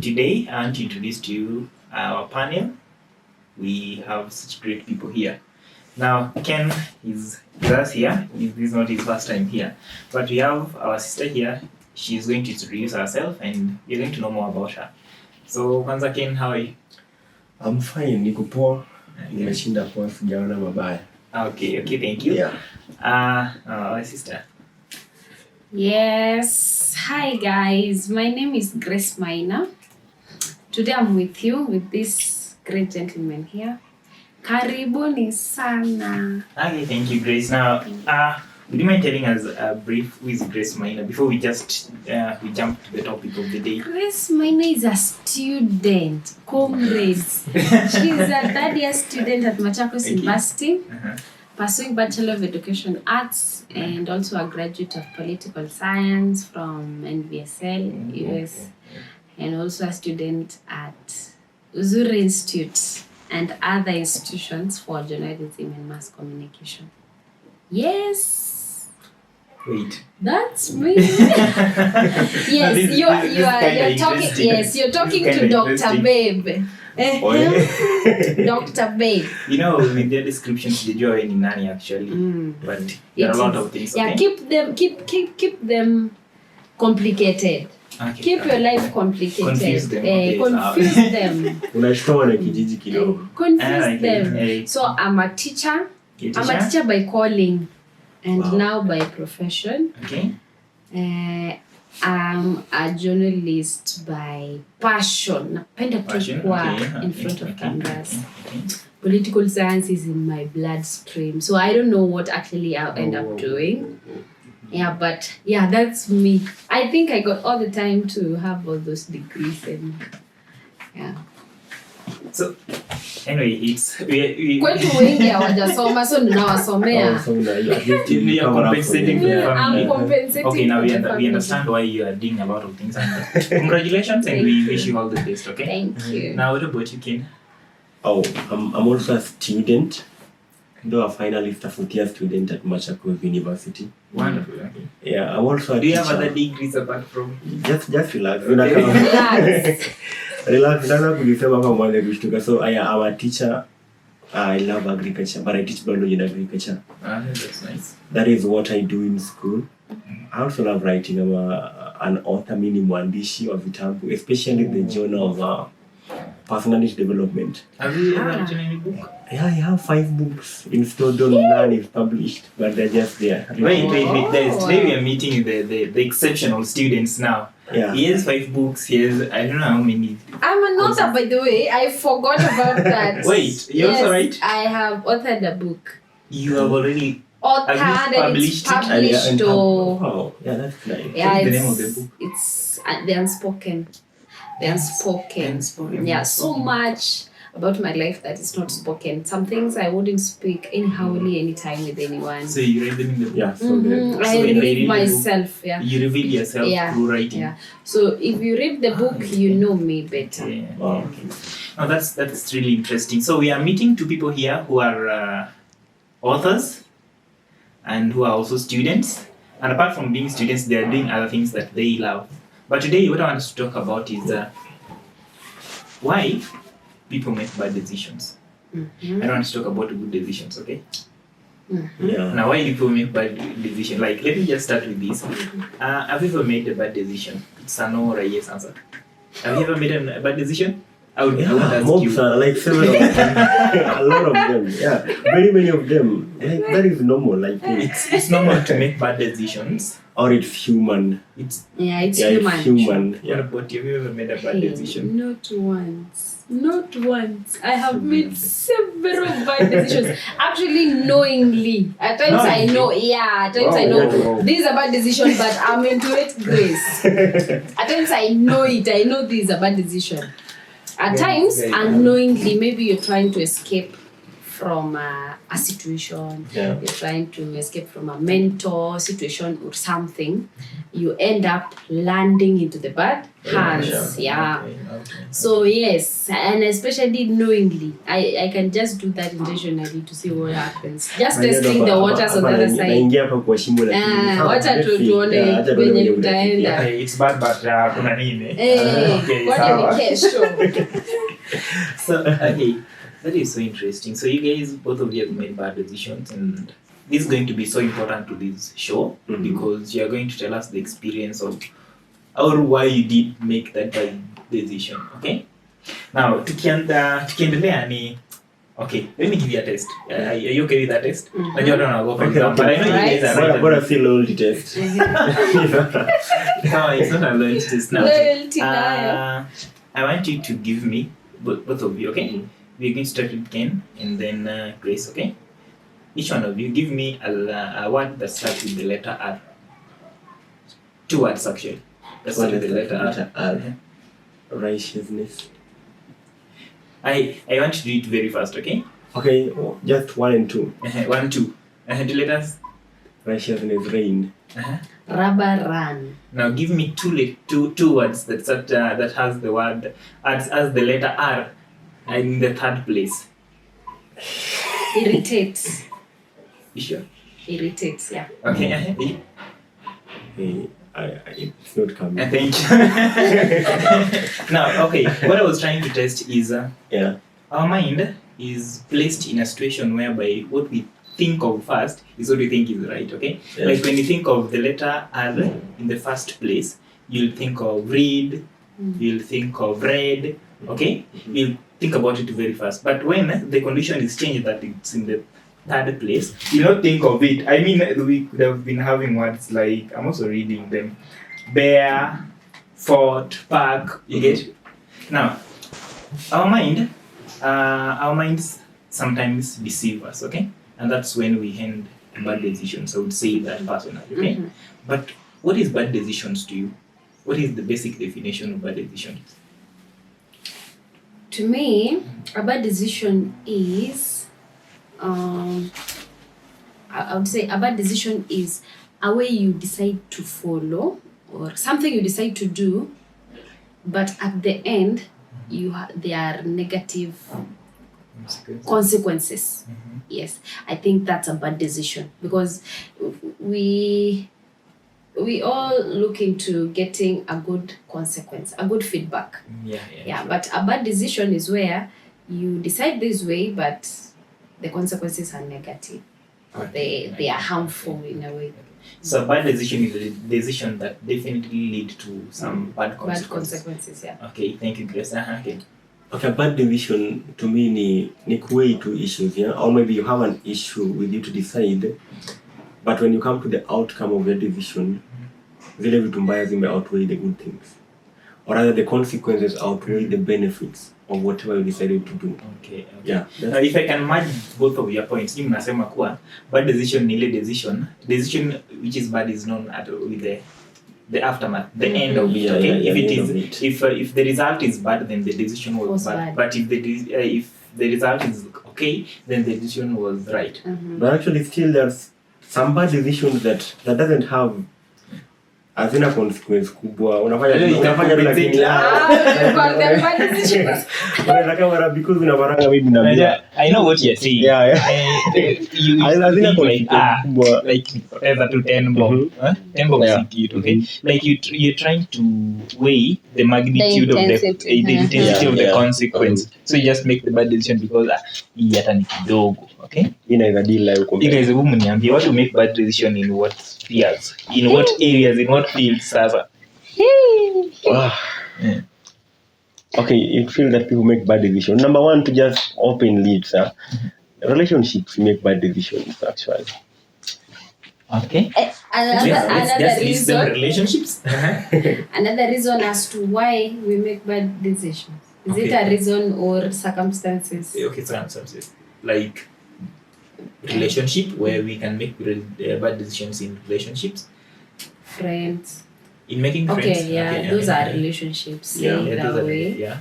today I want to introduce to you our panel. We have such great people here. Now, Ken is with us here. This is not his first time here. But we have our sister here. She's going to introduce herself and you're going to know more about her. So, kwanza Ken, how are you? I'm fine, niko poa. Nimeshinda poa, sijaona mabaya. Okay, thank you. Yeah. Our sister. Yes. Hi guys. My name is Grace Maina. Today I'm with you with this great gentleman here. Karibuni sana. Okay, thank you, Grace. Now, would you mind telling us a brief who is Grace Maina before we just we jump to the topic of the day? Grace Maina is a student, comrades. She's a third-year student at Machakos University, pursuing Bachelor of Education Arts and also a graduate of Political Science from NVSL, US, and also a student at Uzuri Institute and other institutions for journalism and mass communication. Yes. Wait. That's me. Yes, This- you're talking. interesting. Yes, you're talking Kinda to Dr. interesting. Babe. Dr. Babe. You know, with their descriptions, they do any nanny actually, but there are a lot of things. Yeah, Okay? keep them complicated. Okay. Keep your life complicated. Confuse them, okay, Confuse sawa. them. Unashtoa na kijiji kidogo. Confuse them. Okay. So I'm a teacher. You're I'm a teacher? teacher by calling and Wow. now by profession. Okay. I'm a journalist by passion. Napenda Passion, tu kuwa okay, in front of okay, cameras. okay. Political science is in my bloodstream. So I don't know what actually I'll end up doing. Yeah, but yeah, that's me. I think I got all the time to have all those degrees and yeah. So, anyway, it's we Kwetu wengi hawajasoma so ninawasomea. So na You are compensating for the family. I'm compensating. Okay, now for the we family. understand why you are doing a lot of things. And congratulations, and we wish you all the best. Okay. Thank you. Now, what about you, Ken? Oh, I'm also a student. Though a finalist, a fourth-year student at Machakos University. Wonderful. Okay. Yeah, I'm also a Do you teacher. have other degrees apart from? Just relax. Relax. Relax. Nana kulisema hapa mwanzo kushtuka. So I'm a teacher. I love agriculture, but I teach biology and agriculture. That's nice. That is what I do in school. I also love writing. I'm an author, mini mwandishi wa vitabu, especially the journal of personality development. Have you ever written any book? Yeah, I have 5 books in store. None is published, but they're just there. Wait. Guys, today we are meeting the exceptional students now. Yeah. He has 5 books. He has, I don't know how many. I'm an author, by the way. I forgot about that. Wait, you also write? I have authored a book. You have already. Authored Have you and it's published it? published. Oh, Wow, yeah, that's nice. yeah, What's the it's, name of the book? It's the unspoken. The unspoken. Unspoken. Yeah, so much about my life that is not spoken. Some things I wouldn't speak anyhowly anytime with anyone. So you read them in the book. Yeah, so I So in the read book, myself. Yeah. You reveal yourself Yeah, through writing. Yeah. So if you read the book, you know me better. Yeah. Wow. Okay. Now that's really interesting. So we are meeting 2 people here who are authors and who are also students. And apart from being students, they are doing other things that they love. But today, what I want us to talk about is why people make bad decisions. I don't want to talk about good decisions, okay? yeah. Now, why people make bad decisions? Like, let me just start with this. Have you ever made a bad decision? It's a no or a yes answer. Have you ever made a bad decision? I would ask Mobs you. are like several of them. A lot of them. Yeah, very many of them. Like that is normal. Like It's normal to make bad decisions. or it's human. It's It's Yeah, human. it's human. What Yeah. about you? Have you ever made a bad Hey, decision? not once. Not once. I have made several bad decisions. Actually, knowingly. At times I know. Yeah. At times I know this is a bad decision, but I'm into it, Grace. At times I know it. I know this is a bad decision. At times, unknowingly, maybe you're trying to escape from a situation, Yeah. you're trying to escape from a mentor situation or something, you end up landing into the bad hands. Yeah. Okay. So yes, and especially knowingly, I can just do that intentionally to see what happens. Just testing the waters on the other side. Naingia hapa kwa shimo la Wacha tuone venye kutaenda. Okay, it's bad but kuna nini? Okay, Kwani sawa. ni kesho. So okay, that is so interesting. So you guys, both of you have made bad decisions, and this is going to be so important to this show because you are going to tell us the experience of or why you did make that bad decision. Okay. Now tukiendelea ni okay. Let me give you a test. Are you okay with that test? I don't know. Go for example. But I know you guys are right. What a feel old test. No, it's not a loyalty test now. Loyalty nayo. I want you to give me both of you, okay? We're going to start with Ken and then Grace, okay? Each one of you give me a word that starts with the letter R. 2 words actually. That start with the letter R. Righteousness. I want you to do it very fast, okay? Okay, just 1 and 2. 1, 2. The letters. Righteousness, rain. Rubber run. Now give me two words that start, that has the word as the letter R in the third place. Irritates. You sure? Irritates, yeah. Okay. Hey, it's not coming. Thank you. Now, okay, what I was trying to test is Yeah. our mind is placed in a situation whereby what we think of first is what we think is right, okay? Yes. Like when you think of the letter R in the first place, you'll think of read, you'll think of red, okay? You'll think about it very fast. But when the condition is changed that it's in the third place, you'll not think of it. I mean, we could have been having words like, I'm also reading them, bear, fort, park, you get it? Now, our minds sometimes deceive us, okay? And that's when we end bad decisions. I would say that personally, okay? But what is bad decisions to you? What is the basic definition of bad decisions? To me, a bad decision is, I would say a bad decision is a way you decide to follow or something you decide to do, but at the end, there are negative consequences. Yes, I think that's a bad decision because we all look into getting a good consequence, a good feedback. Yeah, but a bad decision is where you decide this way, but the consequences are negative. They are harmful in a way. So a bad decision is a decision that definitely lead to some bad consequences. Bad consequences, yeah. Okay, thank you, Grace. Okay. Okay, bad decision to me ni kuweigh two issues, yeah? Or maybe you have an issue with you to decide, but when you come to the outcome of your decision, zile vitu mbaya zime outweigh the good things. Or rather the consequences outweigh the benefits of whatever you decided to do. Okay. Yeah. Now, if I can merge both of your points, you mnasema kuwa bad decision ni ile decision which is bad is known with the aftermath, the end of it. Okay, if the result is bad, then the decision was bad. But if the result is okay, then the decision was right. But actually, still there's some bad decisions that doesn't have hazina consequence kubwa. Unafanya tu lakini unataka mara because unavaranga mimi na I know what you're saying. Yeah. Hazina consequence kubwa. Like either to 10 bomb. 10 bomb is it, okay? Like you're trying to weigh the magnitude of the intensity of the consequence. So you just make the bad decision because hii hata ni kidogo, okay? Inaweza deal na huko. Guys, hebu mniambie what to make bad decision in what spheres, in what areas, in what fields sasa. Okay, you feel that people make bad decisions. Number one, to just open leads. Relationships make bad decisions actually. Okay. Another reason. Relationships. Another reason as to why we make bad decisions. Is it a reason or circumstances? Okay, circumstances. Like relationship, where we can make bad decisions in relationships. Friends. In making friends. Okay, yeah, those are relationships. Yeah, that way. Yeah.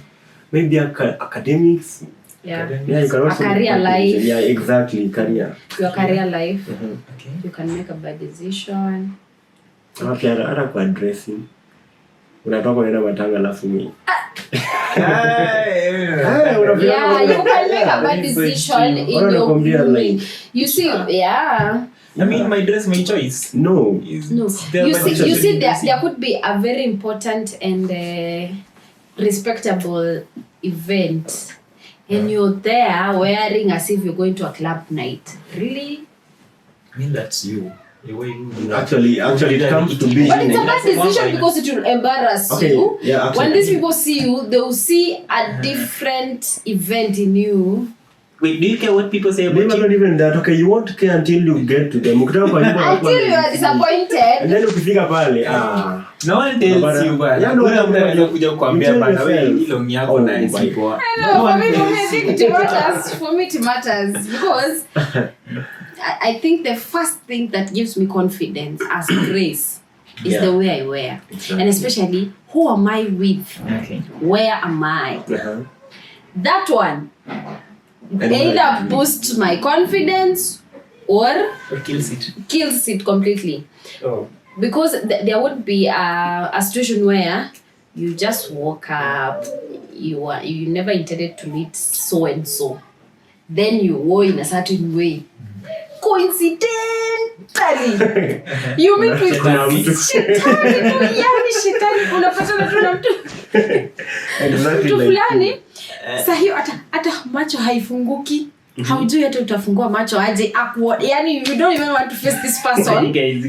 Maybe academics. Yeah. Yeah, you can also career make bad life. decision. Yeah, exactly, career. Your career life. Okay. You can make a bad decision. Hata kwa dressing. Unatoka unaenda matanga alafu mimi. Yeah, you can make a bad decision in your grooming. You see, yeah. I mean, my dress, my choice. No. No, you see, there could be a very important and respectable event, and you're there wearing as if you're going to a club night. Really? I mean, that's you. The way you do that. Actually, it comes to be. But it's a bad decision because it will embarrass you. Yeah, actually. When these people see you, they will see a different event in you. Wait, do you care what people say They about were you? not even that. Okay, you won't care until you get to them. Ukitaka kwa nyumba Until you are disappointed. And then ukifika pale, No one tells you, but Yeah, no, kuna mtu anaweza kuja you kukuambia tell bana wewe yourself. hilo ni yako Oh, na my. si poa. No, for me, I think it matters. For me, it matters because I think the first thing that gives me confidence as Grace is Yeah. the way I wear, Exactly. and especially who am I with? Okay. Where am I? Uh-huh. That one And either boosts my confidence or Or kills it. kills it completely. Oh. Because there would be a situation where you just woke up, you never intended to meet so and so, then you wore in a certain way. Coincidentally, you meet with Shetani. shetani tu, yani shetani, unapatana tu na mtu Exactly mtu like fulani. Sasa hiyo hata macho haifunguki. Haujui hata utafungua macho aje awkward. Yani you don't even want to face this person. guys.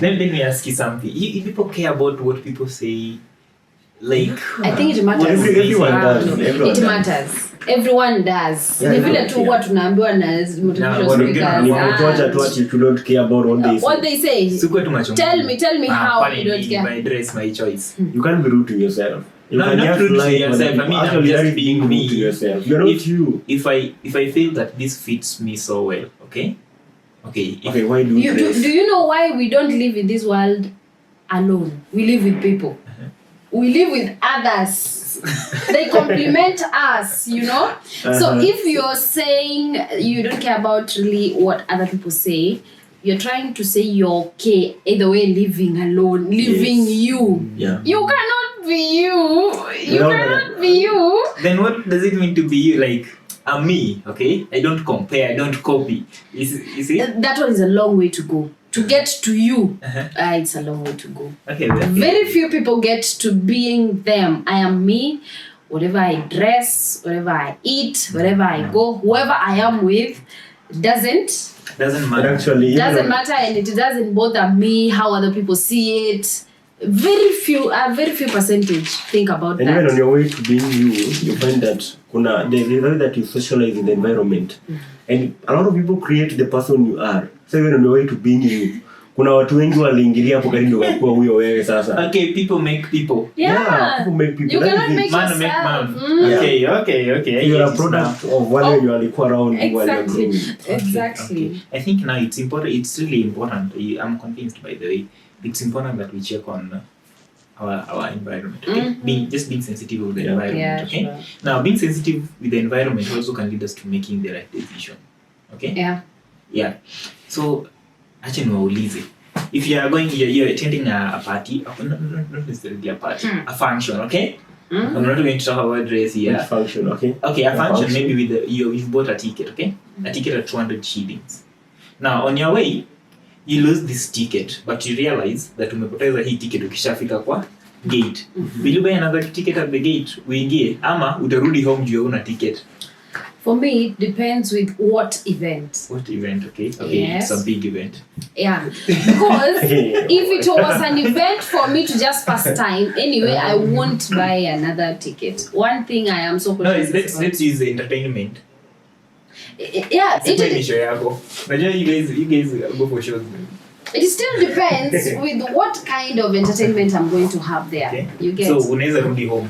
Let me ask you something. You people care about what people say, like. I think it matters. Everyone does. No, Everyone it does. matters. Everyone does. Yeah, Ni vile yeah. tu huwa tunaambiwa na motivational what speakers. Ni kutuacha tu ati you don't care about what they What say. they say. Sikuwe tu macho Tell Mungu. me how Pale you don't ni care. my dress, my choice. You can't be rude to yourself. You No, can not just rude to lie, yourself. but I mean, I'm actually just that is being rude me. to yourself. You're not If- you. If I feel that this fits me so well, okay? If Okay, why do you Do dress? you know why we don't live in this world alone? We live with people. We live with others. They complement us, you know? So Uh-huh. if you're saying you don't care about really what other people say, you're trying to say you're okay either way living alone, living Yes. you. Yeah. You cannot be you. You No, cannot be you. then what does it mean to be you? Like, I'm me, okay? I don't compare, I don't copy. You see? That one is a long way to go. To get to you, Uh-huh. it's a long way to go. Okay, then. Very few people get to being them. I am me. Whatever I dress, whatever I eat, wherever I go, whoever I am with, doesn't Doesn't But matter. actually, doesn't matter, and it doesn't bother me how other people see it. Very few percentage think about And even on that. your way to being you find that there's a way that you socialize in the environment. And a lot of people create the person you are. So even on your way to being you, kuna watu wengi waliingilia hapo karibu wakakuwa huyo wewe sasa. Okay, people make people. Yeah, people make people. you That cannot is it. make Man make yourself. man. Okay. I You're get a it product now. of wale wenye walikuwa around you while you're Exactly. growing. Exactly. Okay. I think now it's important. It's really important. I'm convinced, by the way. It's important that we check on our environment. Okay? Being sensitive with the Yeah. environment. Yeah, Okay. sure. Now, being sensitive with the environment also can lead us to making the right decision. Okay. Yeah. So, acha niwaulize. If you're attending a party, not necessarily a party, a function, okay? I'm not going to talk about dress here. Which function, okay? Okay, a A function, function. maybe with you've bought a ticket, okay? A ticket at 200 shillings. Now, on your way, you lose this ticket, but you realize that umepoteza hii ticket ukishafika kwa gate. Will you buy another ticket at the gate uingie ama utarudi home juu una ticket? For me, it depends with what event. What event, okay? Okay, Yes. it's a big event. Yeah, because if it was an event for me to just pass time, anyway, I won't buy another ticket. One thing I am so No, conscious let's use the entertainment. yeah, Sikuwe ni show yako. Unajua you guys go for shows. it still depends with what kind of entertainment I'm going to have there. Okay. You get? So unaweza rudi home.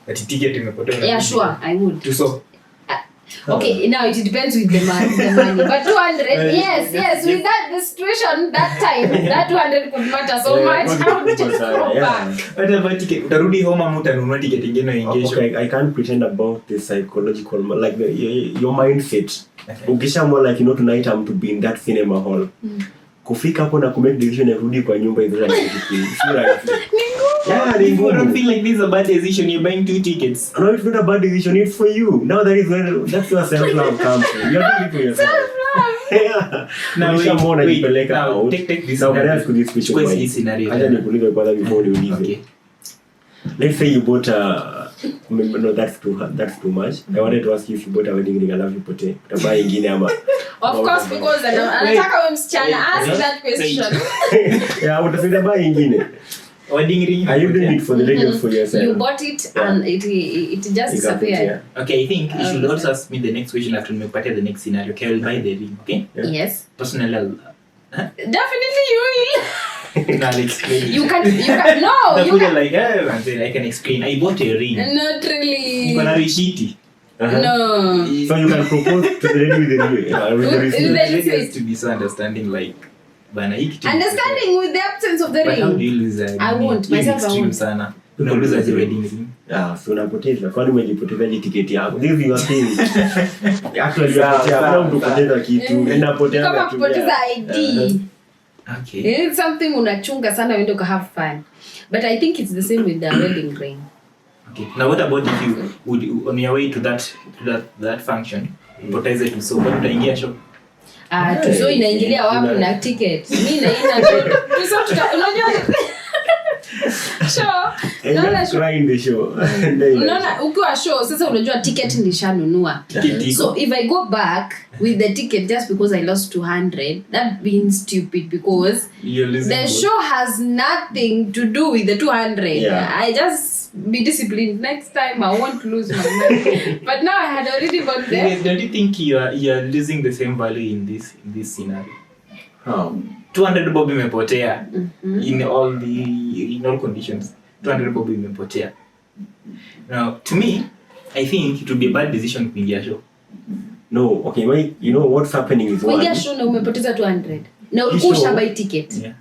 Ati ticket imepotea. Yeah, sure, I would. To so. Okay, now it depends with the money. But 200, yes, with the situation that time, that 200 could matter so much. I would just go back. Hata about ticket, utarudi home ama utanunua ticket ingine uingisho. Okay, I can't pretend about the psychological, like your mindset. Ukishaamua like tonight I'm to be in that cinema hall. Kufika hapo na kumake decision ya kurudi kwa nyumba hizo like yeah, you don't feel like this is a bad decision. You're buying 2 tickets. No, it's not a bad decision. It's for you. Now that's where self-love comes from. You're doing it for yourself. Yeah. Now take this scenario. Acha nikuulize kwanza before niulize. Okay. Let's say you bought no, that's too much. I wanted to ask you if you bought a wedding ring alafu ipote. Utabuy ingine ama? Of course, because anataka wewe msichana ask that question. Yeah, utasema buy ingine. Wedding ring. Are you doing it for the lady or for yourself? You bought it and it just disappeared. Okay, I think you should also ask me the next question after me the next scenario. Okay, I will buy the ring, okay? Yeah. Yes. Personally, Definitely you will. I'll explain. You can no. The You food can. like, I can explain. I bought a ring. Not really. You can reshiti. No. So you can propose to the lady with the receipt. With the It receipt. has to be so understanding, like, bana hiki tu. Understanding with the absence of the But how do ring. you lose a ring? I won't. Hii ni Myself, I extreme won't. sana. Unauliza the wedding ring. Yeah, so unapoteza. Kwani umejipoteza ile tiketi yako? This is your thing. Actually, Sawa, unapoteza sawa, hapo kupoteza kitu. Unapoteza Kama tu. kupoteza ID. Okay. It's something unachunga sana uende uka have fun. But I think it's the same with the wedding ring. Okay. Now what about if you would on your way to that function, poteze tu so bado utaingia shop. Tuso inaingilia wapi na ticket? Mimi naina tuso unajua show. Unaona show. Cry in the show. Unaona ukiwa show sasa unajua ticket nilishanunua. So if I go back with the ticket just because I lost 200, that being stupid because You're losing the both. show has nothing to do with the 200. Yeah. I just be disciplined. Next time I won't lose my money. But now I had already got there. Yes, don't you think you are losing the same value in this scenario? How? 200 bob imepotea in all conditions. 200 bob imepotea. Now, to me, I think it would be a bad decision kuingia show. No, okay, wait, you know what's happening is one. Kuingia show na umepoteza 200. Na ulikuwa ushabuy ticket. Yeah.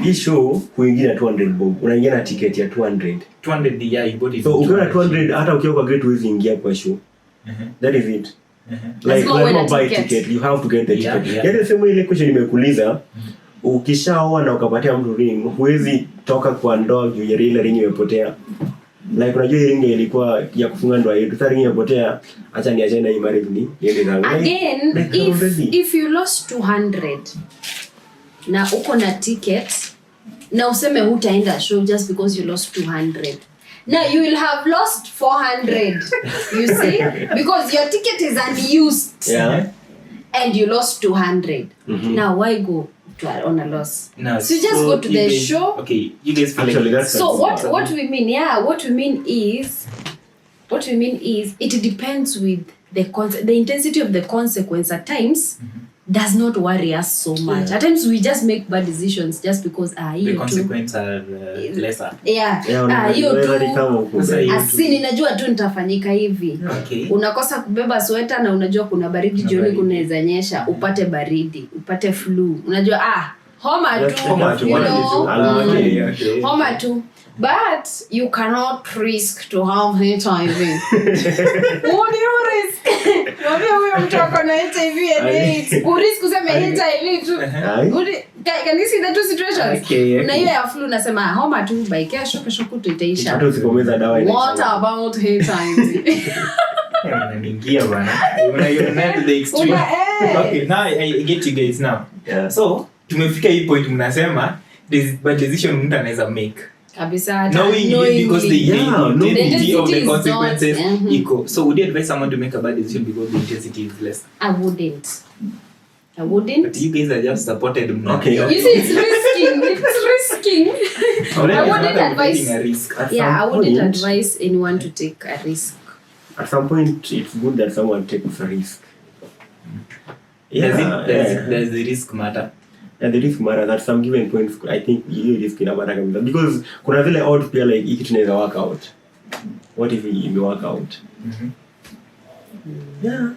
Hii show kuingia na 200 bob, unaingia na ticket ya 200. 200 yeah, you bought it. So ukiwa na 200 hata ukiwa kwa gate huwezi ingia kwa show. That is it. Like Lazima uwe na buy ticket. ticket, you have to get the Yeah, ticket. yeah. Yaani sema ile question nimekuuliza, ukishaoa na ukapatia mtu ring, huwezi toka kwa ndoa juu ya ile ring imepotea. Like unajua hii ring ilikuwa ya kufunga ndoa yetu, sasa ring imepotea, acha niache na hii marriage ni iende zangu. Again, Like, if you lost 200 na uko na ticket na useme hutaenda show just because you lost 200. Now you will have lost 400. You see? Because your ticket is unused. Yeah. And you lost 200. Mhm. Now why go on a loss? No, So you just go to you the guys, show. Okay, you guys feel Actually, like that's So what we mean, what we mean is it depends with the intensity of the consequence at times does not worry us so much. Yeah. At times we just make bad decisions just because the hiyo tu. consequences are lesser. Yeah. Yeah, Hiyo unaweza tu. kama huko. Sasa hiyo tu. Asini najua tu nitafanyika hivi. Okay. Unakosa kubeba sweta na unajua kuna baridi Kuna jioni baridi. kunaweza nyesha, upate baridi, upate flu. Unajua homa tu. Homa tu, you homa know, tu. Okay, okay. homa tu. But you cannot risk to have HIV. Would you risk? Mwambie huyo mtu ako na HIV and AIDS. Kurisk kusema HIV tu. Can you see the two situations? Okay. Na hiyo ya flu nasema homa tu by kesho kutu itaisha. Hata usikomeza dawa inaisha. What about HIV? Unaingia bana. Unaenda to the extreme. Okay, now I get you guys now. Yeah. So, tumefika hii point mnasema this bad decision mtu anaweza make. Kabisa. Knowing it because the intensity of the is not- consequences Mhm. equal. So would you advise someone to make a bad decision because the intensity is less? I wouldn't. But you guys are just supported. Okay. You see, it's risking. It's risking. I wouldn't advise. A risk. At Yeah, I some wouldn't point- advise anyone to take a risk. At some point, it's good that someone takes a risk. Does the risk matter? And the risk matters at some given points. I think hiyo risk ina matter kabisa because kuna vile odds pia like hiki tunaweza work out. What if it work out? Mhm. Yeah.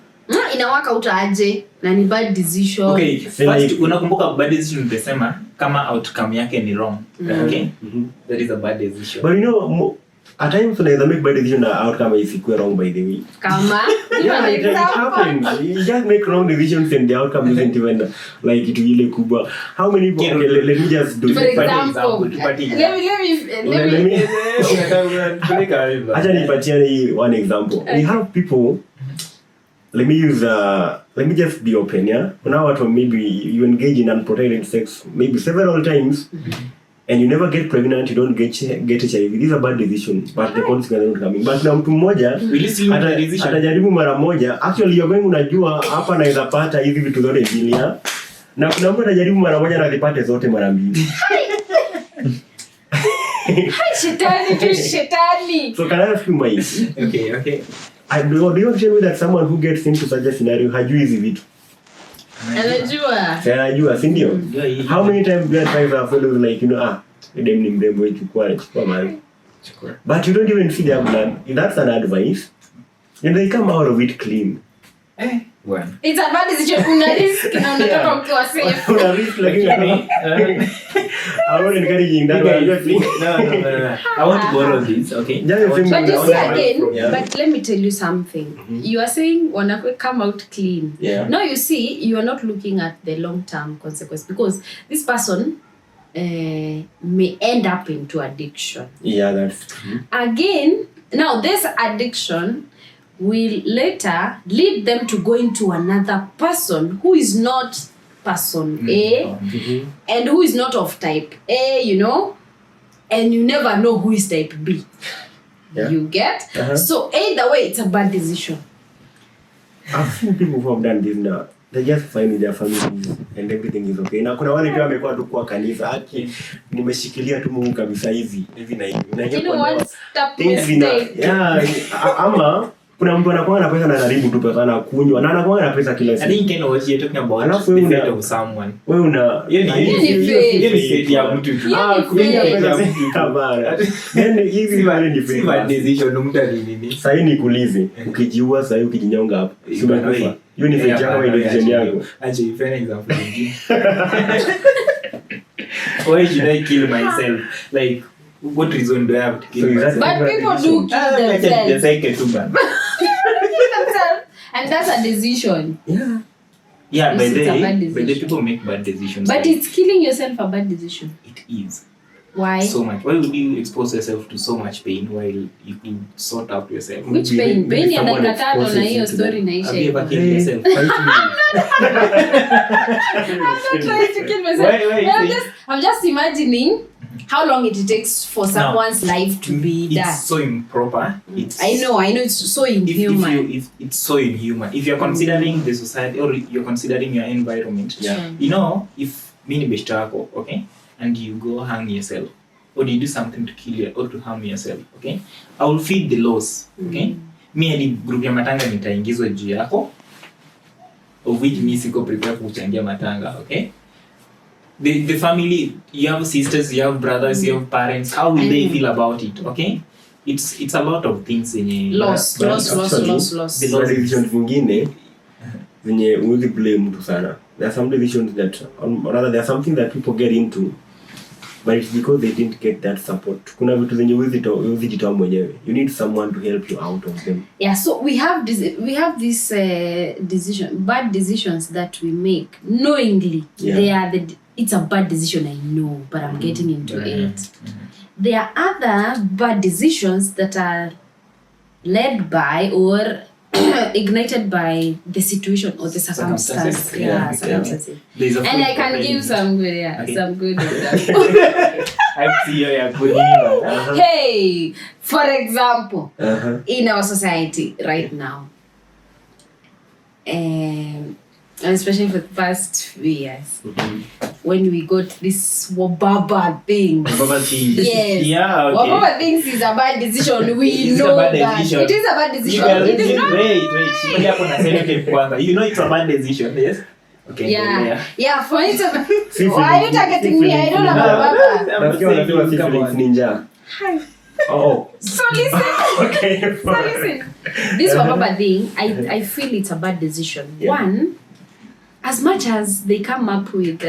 ina work out aje na ni bad decision. Okay, first unakumbuka bad decision nimesema kama outcome yake ni wrong. Okay? That is a bad decision. But you know, at times when I make bad decision, the outcome is equal wrong, by the way. Kama Yeah, it happens. You just make wrong decisions and the outcome isn't even like it really kubwa. How many people? Okay, let me just do For it. example, let me Acha nipatiane one example. We have people, let me just be open, yeah? Kuna watu maybe you engage in unprotected sex maybe several times and you never get pregnant, you don't get HIV. This is a bad decision, but the consequences are not coming. But na mtu mmoja atajaribu mara moja, actually you're going, unajua hapa naweza pata hizi vitu zote mbili, ya? Na kuna mtu atajaribu mara moja na zipate zote mara mbili. Shetani. So can I ask you my Okay. do you tell me that someone who gets into such a scenario hajui hizi vitu? Anajua, si ndio? How many times do I try to follow like, you know, dem ni mrembo chukua mali. But you don't even see them plan. That's an advice. And they come out of it clean. Well. It's a bad decision. Una risk na unataka ukiwa safe. Una risk lakini I want encouraging that one. No. I want to borrow this, okay? But you see again, but let me tell you something. You are saying wanakwe come out clean. Yeah. Now you see, you are not looking at the long-term consequence because this person may end up into addiction. Yeah, that's true. Again, now this addiction will later lead them to go into another person who is not person A and who is not of type A, you know, and you never know who is type B. Yeah. You get? So either way, it's a bad decision. I've seen people who have done this now. They just find with their families and everything is okay. Na kuna wale pia wamekuwa tu kwa kanisa haki nimeshikilia tu Mungu kabisa hivi na hivi. Na you know what? Stop mistake. Yeah, ama kuna mtu anakuwa na pesa na anaribu tu pesa na kunywa na anakuwa na pesa kila siku. I think what you're talking about Alafu the fate of someone. Wewe una Hiyo ni ya mtu tu. Kuingia pesa kabara. Then hivi wale ni fate. Si bad decision mtu alinini. Sasa nikuulize, ukijiua sasa ukijinyonga hapo. Si unakufa. Hiyo ni fate yako ile decision yako. Acha ifanye example nyingine. Why should I kill myself? Like what reason do I have to kill myself? But people do kill themselves. Just like it too bad. And that's a decision. Yeah, It's a bad but the decision. people make bad decisions. But it's killing yourself a bad decision. It is. Why? So much. Why would you expose yourself to so much pain while you could sort out yourself? Which pain? Pain ya dakika tano na hiyo story inaisha. Have you ever killed yourself? I'm not trying to kill myself. Why I'm just imagining how long it takes for someone's life to be done. It's so improper. I know it's so inhuman. If it's so inhuman. If you're considering the society or you're considering your environment, you know, if mini beshtako, okay, and you go hang yourself, or you do something to kill you or to harm yourself, okay, I will feed the laws, okay. Me hadi group ya matanga nitaingizwa juu yako, of which me siko prepare kuchangia matanga, okay. The family, you have sisters, you have brothers, you have parents. How will they feel about it? Okay, it's a lot of things in loss. The decisions zingine zenye huwezi blame mtu sana. There are some decisions that, or rather there are something that people get into, but it's because they didn't get that support. Kuna vitu zenye huwezi jitoa mwenyewe. You need someone to help you out of them. Yeah, so we have this bad decisions that we make knowingly. Yeah. It's a bad decision, I know, but I'm getting into it. There are other bad decisions that are led by or ignited by the situation or the circumstance. Circumstances. And I can give some good, some good examples. I see you're good. Hey, for example, in our society right now, and especially for the past few years, when we got this Wababa thing. Yes. Yeah, okay. Wababa things is a bad decision. We know that. It is a bad decision. It is not. Wait. You know it's a bad decision, yes? Okay. Yeah, for it to... Why are you targeting me? I don't know Wababa. Nafikiri wanasema ninja. Hi. Oh. So listen. Okay. So listen. This Wababa thing, I feel it's a bad decision. Yeah. One, as much as they come up with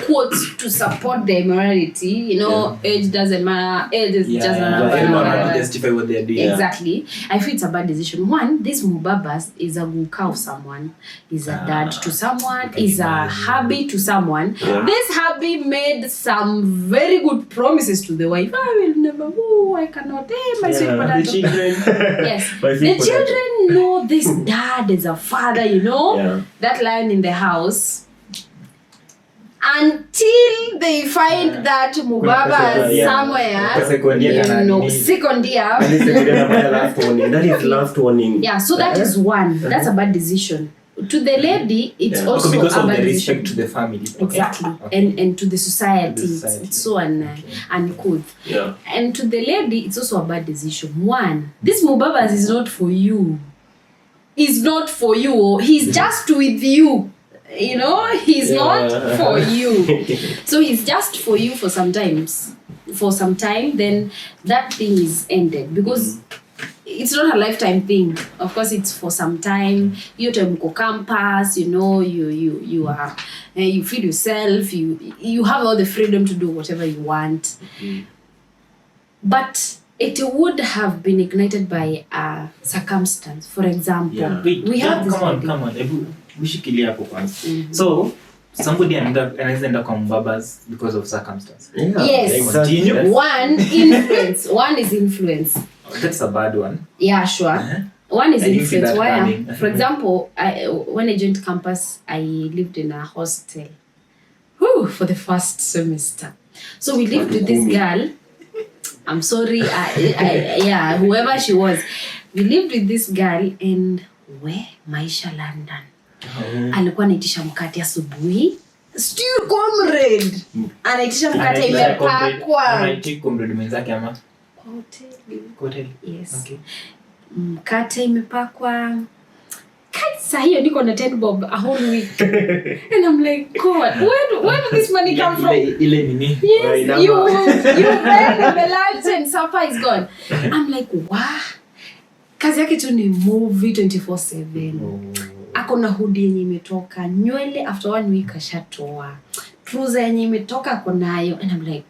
quotes to support their morality, age doesn't matter, age is just another. Everyone has to justify what they're doing. Exactly. I feel it's a bad decision. One, this Mubabas is a guka of someone, is a dad to someone, is a hubby to someone. Yeah. This hubby made some very good promises to the wife. I will never, I cannot, my sweet The potato. children. Yes. My The sweet potato. children know this dad is a father, Yeah. that lion in the house. Until they find that Mubaba is somewhere, second year. That is the last warning. That is last warning. Yeah, so that is one. That's a bad decision. To the lady, it's Yeah. also Because a of bad the decision. respect to the family. Exactly. Okay. And to the society, To the society. it's so uncouth. Yeah. And to the lady, it's also a bad decision. One, this Mubabas is not for you. He's not for you. He's just with you. He's not for you. So he's just for you for some time, then that thing is ended. Because it's not a lifetime thing. Of course, it's for some time. You time go campus, you are, you feed yourself, you have all the freedom to do whatever you want. But it would have been ignited by a circumstance. For example, Yeah. Wait, we have this wedding. come on. Ushikilia hapo kwanza. So, somebody anaweza enda kwa mbabas because of circumstance. Yeah. Yes. Exactly. Continue. One, influence. One is influence. That's a bad one. Yeah, sure. Uh-huh. One is I didn't see influence. that Why? coming. For example, when I joined campus, I lived in a hostel. For the first semester. So we lived with this girl. I'm sorry, whoever she was. We lived with this girl and Maisha London. Alikuwa anaitisha mkate asubuhi. Still comrade. Anaitisha mkate imepakwa. Anaitisha comrade mwenzake ama hotel. Yes. Okay. Mkate imepakwa. Kaisa hiyo niko na 10 bob a whole week. And I'm like, God, where do this money come from? Ile nini? Yes, you read the lunch and supper is gone. I'm like, wow. Kazi yake tu ni movie 24/7. Ako na hoodie yenye imetoka, nywele after 1 week ashatoa. Trouser yenye imetoka ako nayo. And I'm like,